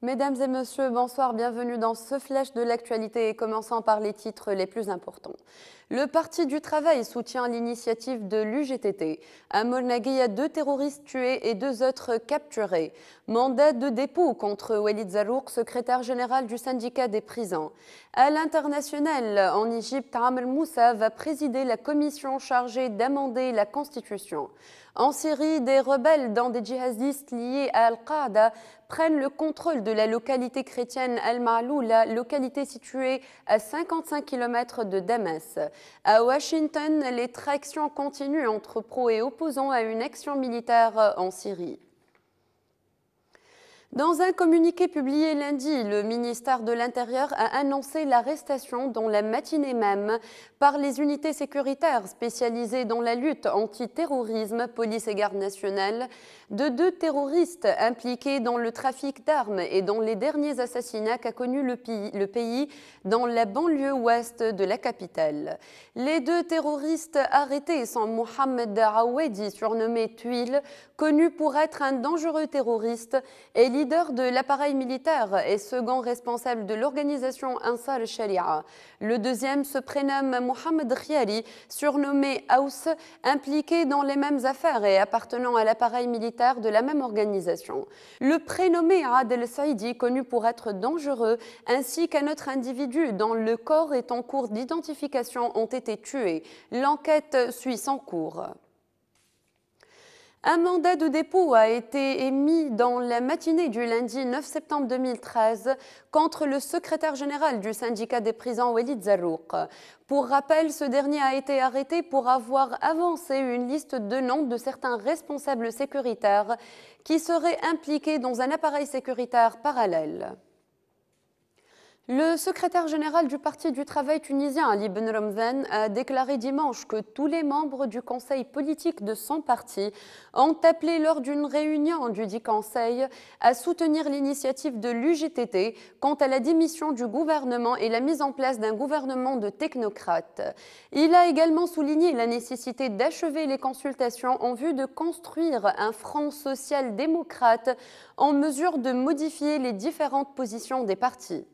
Mesdames et messieurs, bonsoir, bienvenue dans ce flash de l'actualité et commençant par les titres les plus importants. Le Parti du Travail soutient l'initiative de l'UGTT. À Molnagui, 2 terroristes tués et 2 autres capturés. Mandat de dépôt contre Walid Zarouk, secrétaire général du syndicat des prisons. À l'international, en Égypte, Amr Moussa va présider la commission chargée d'amender la Constitution. En Syrie, des rebelles dans des djihadistes liés à Al-Qaïda prennent le contrôle de la localité chrétienne Al-Ma'loula, localité située à 55 km de Damas. À Washington, les tractions continuent entre pro et opposants à une action militaire en Syrie. Dans un communiqué publié lundi, le ministère de l'Intérieur a annoncé l'arrestation dans la matinée même par les unités sécuritaires spécialisées dans la lutte anti-terrorisme, police et garde nationale, de 2 terroristes impliqués dans le trafic d'armes et dans les derniers assassinats qu'a connu le pays dans la banlieue ouest de la capitale. Les 2 terroristes arrêtés sont Mohamed Aouedi, surnommé Tuile, connu pour être un dangereux terroriste, et leader de l'appareil militaire et second responsable de l'organisation Ansar al-Sharia. Le deuxième se prénomme Mohamed Khiari, surnommé Aous, impliqué dans les mêmes affaires et appartenant à l'appareil militaire de la même organisation. Le prénommé Adel Saidi, connu pour être dangereux, ainsi qu'un autre individu dont le corps est en cours d'identification ont été tués. L'enquête suit son cours. Un mandat de dépôt a été émis dans la matinée du lundi 9 septembre 2013 contre le secrétaire général du syndicat des prisons Walid Zarouk. Pour rappel, ce dernier a été arrêté pour avoir avancé une liste de noms de certains responsables sécuritaires qui seraient impliqués dans un appareil sécuritaire parallèle. Le secrétaire général du Parti du Travail tunisien, Ali Ben Ramzan, a déclaré dimanche que tous les membres du conseil politique de son parti ont appelé lors d'une réunion du dit conseil à soutenir l'initiative de l'UGTT quant à la démission du gouvernement et la mise en place d'un gouvernement de technocrates. Il a également souligné la nécessité d'achever les consultations en vue de construire un front social-démocrate en mesure de modifier les différentes positions des partis.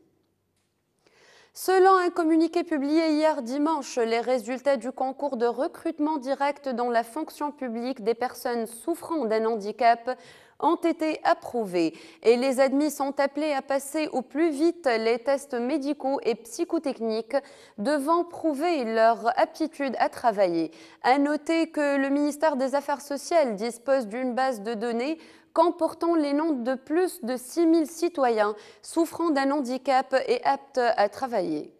Selon un communiqué publié hier dimanche, les résultats du concours de recrutement direct dans la fonction publique des personnes souffrant d'un handicap ont été approuvés et les admis sont appelés à passer au plus vite les tests médicaux et psychotechniques devant prouver leur aptitude à travailler. À noter que le ministère des Affaires sociales dispose d'une base de données comportant les noms de plus de 6 000 citoyens souffrant d'un handicap et aptes à travailler.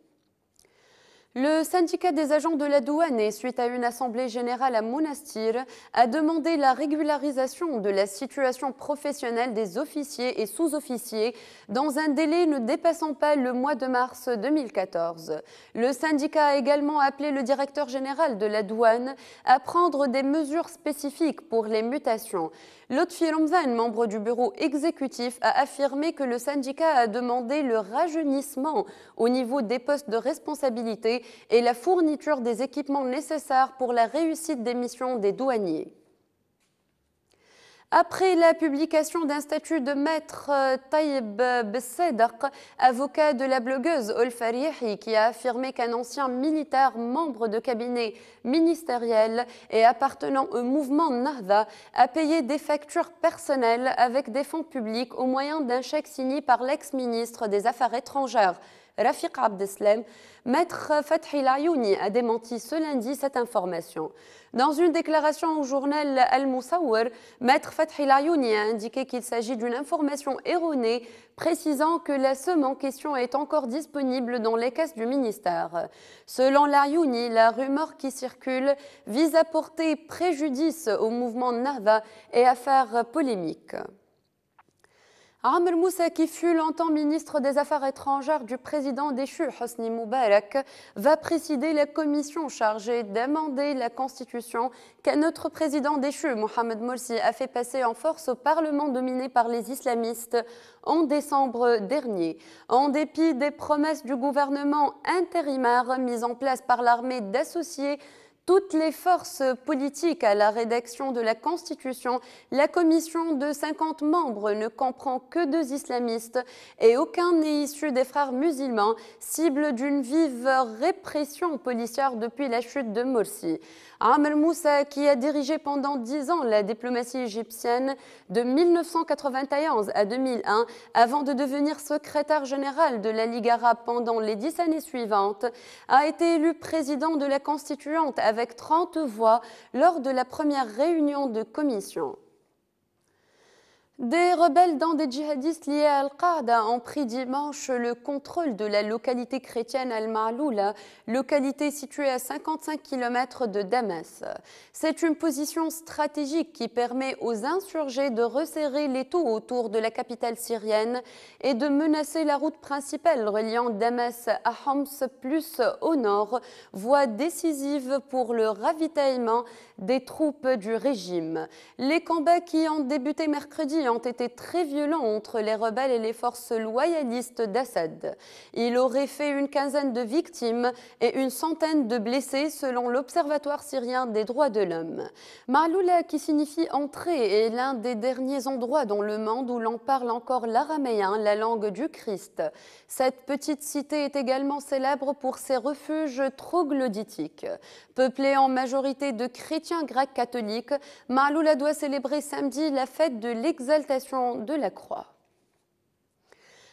Le syndicat des agents de la douane, et suite à une assemblée générale à Monastir, a demandé la régularisation de la situation professionnelle des officiers et sous-officiers dans un délai ne dépassant pas le mois de mars 2014. Le syndicat a également appelé le directeur général de la douane à prendre des mesures spécifiques pour les mutations. Lotfi Ramzan, membre du bureau exécutif, a affirmé que le syndicat a demandé le rajeunissement au niveau des postes de responsabilité et la fourniture des équipements nécessaires pour la réussite des missions des douaniers. Après la publication d'un statut de maître Taïeb Bessedaq, avocat de la blogueuse Olfarihi, qui a affirmé qu'un ancien militaire membre de cabinet ministériel et appartenant au mouvement Nahda a payé des factures personnelles avec des fonds publics au moyen d'un chèque signé par l'ex-ministre des Affaires étrangères, Rafiq Abdeslam, Maître Fathi Layouni a démenti ce lundi cette information. Dans une déclaration au journal Al-Moussaour, Maître Fathi Layouni a indiqué qu'il s'agit d'une information erronée, précisant que la somme en question est encore disponible dans les caisses du ministère. Selon Layouni, la rumeur qui circule vise à porter préjudice au mouvement Nahda et à faire polémique. Amr Moussa, qui fut longtemps ministre des Affaires étrangères du président déchu Hosni Moubarak, va présider la commission chargée d'amender la Constitution qu'un autre président déchu, Mohamed Morsi, a fait passer en force au Parlement dominé par les islamistes en décembre dernier. En dépit des promesses du gouvernement intérimaire mis en place par l'armée d'associer toutes les forces politiques à la rédaction de la Constitution, la commission de 50 membres ne comprend que 2 islamistes et aucun n'est issu des frères musulmans, cible d'une vive répression policière depuis la chute de Morsi. Amr Moussa, qui a dirigé pendant 10 ans la diplomatie égyptienne de 1991 à 2001, avant de devenir secrétaire général de la Ligue arabe pendant les 10 années suivantes, a été élu président de la Constituante avec 30 voix lors de la première réunion de commission. Des rebelles dans des djihadistes liés à Al-Qaïda ont pris dimanche le contrôle de la localité chrétienne Al-Ma'loula, localité située à 55 km de Damas. C'est une position stratégique qui permet aux insurgés de resserrer l'étau autour de la capitale syrienne et de menacer la route principale reliant Damas à Homs plus au nord, voie décisive pour le ravitaillement des troupes du régime. Les combats qui ont débuté mercredi ont été très violents entre les rebelles et les forces loyalistes d'Assad. Il aurait fait une quinzaine de victimes et une centaine de blessés selon l'Observatoire syrien des droits de l'homme. Ma'loula, qui signifie entrée, est l'un des derniers endroits dans le monde où l'on parle encore l'araméen, la langue du Christ. Cette petite cité est également célèbre pour ses refuges troglodytiques. Peuplée en majorité de chrétiens grecs catholiques, Ma'loula doit célébrer samedi la fête de l'exaltation de la croix.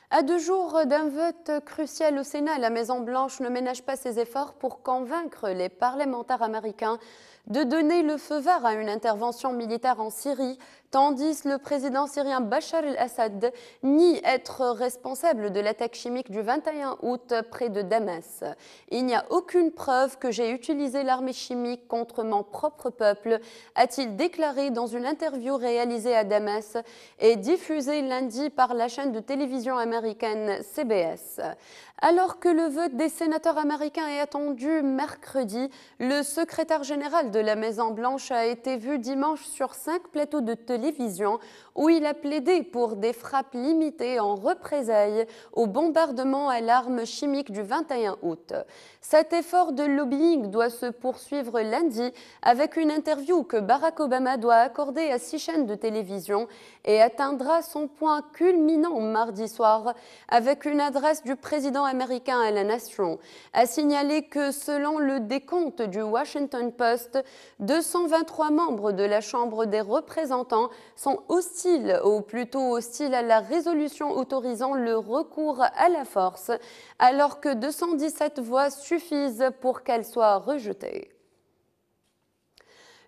À 2 jours d'un vote crucial au Sénat, la Maison-Blanche ne ménage pas ses efforts pour convaincre les parlementaires américains de donner le feu vert à une intervention militaire en Syrie, tandis que le président syrien Bachar el-Assad nie être responsable de l'attaque chimique du 21 août près de Damas. Il n'y a aucune preuve que j'ai utilisé l'arme chimique contre mon propre peuple, a-t-il déclaré dans une interview réalisée à Damas et diffusée lundi par la chaîne de télévision américaine CBS. Alors que le vote des sénateurs américains est attendu mercredi, le secrétaire général de la Maison-Blanche a été vu dimanche sur 5 plateaux de télévision où il a plaidé pour des frappes limitées en représailles au bombardement à l'arme chimique du 21 août. Cet effort de lobbying doit se poursuivre lundi avec une interview que Barack Obama doit accorder à 6 chaînes de télévision et atteindra son point culminant mardi soir avec une adresse du président américain à la nation, a signalé que selon le décompte du Washington Post, 223 membres de la Chambre des représentants sont hostiles ou plutôt hostiles à la résolution autorisant le recours à la force, alors que 217 voix suffisent pour qu'elle soit rejetée.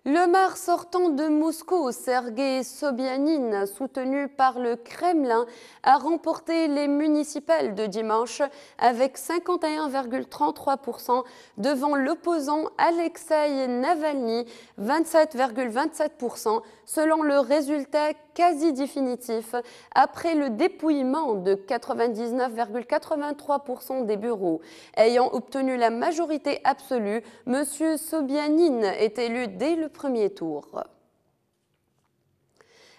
Le maire sortant de Moscou, Sergueï Sobyanin, soutenu par le Kremlin, a remporté les municipales de dimanche avec 51,33% devant l'opposant Alexeï Navalny, 27,27%, selon le résultat quasi définitif après le dépouillement de 99,83% des bureaux. Ayant obtenu la majorité absolue, M. Sobyanin est élu dès le premier tour.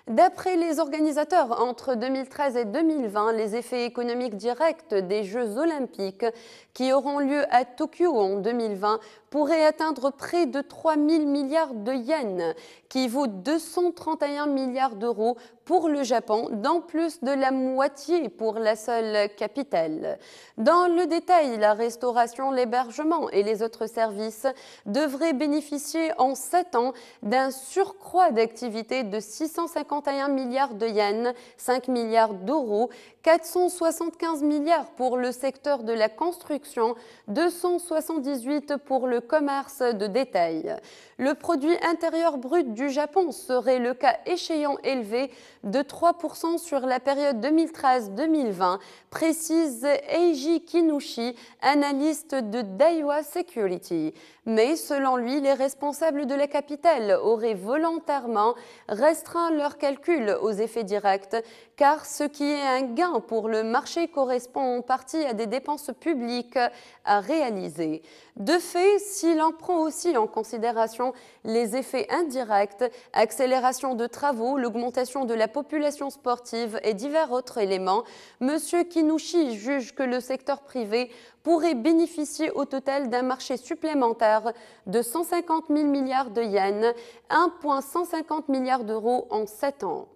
D'après les organisateurs, entre 2013 et 2020, les effets économiques directs des Jeux olympiques qui auront lieu à Tokyo en 2020 pourraient atteindre près de 3 000 milliards de yens, qui vaut 231 milliards d'euros pour le Japon, dont plus de la moitié pour la seule capitale. Dans le détail, la restauration, l'hébergement et les autres services devraient bénéficier en 7 ans d'un surcroît d'activité de 651 milliards de yens, 5 milliards d'euros, 475 milliards pour le secteur de la construction, 278 pour le commerce de détail. Le produit intérieur brut du Japon serait le cas échéant élevé de 3% sur la période 2013-2020, précise Eiji Kinushi, analyste de Daiwa Security. Mais selon lui, les responsables de la capitale auraient volontairement restreint leurs calculs aux effets directs, car ce qui est un gain pour le marché correspond en partie à des dépenses publiques à réaliser. De fait, si l'on prend aussi en considération les effets indirects, accélération de travaux, l'augmentation de la population sportive et divers autres éléments, M. Kinouchi juge que le secteur privé pourrait bénéficier au total d'un marché supplémentaire de 150 000 milliards de yens, 1,150 milliards d'euros en 7 ans.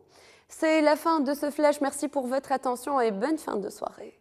C'est la fin de ce flash. Merci pour votre attention et bonne fin de soirée.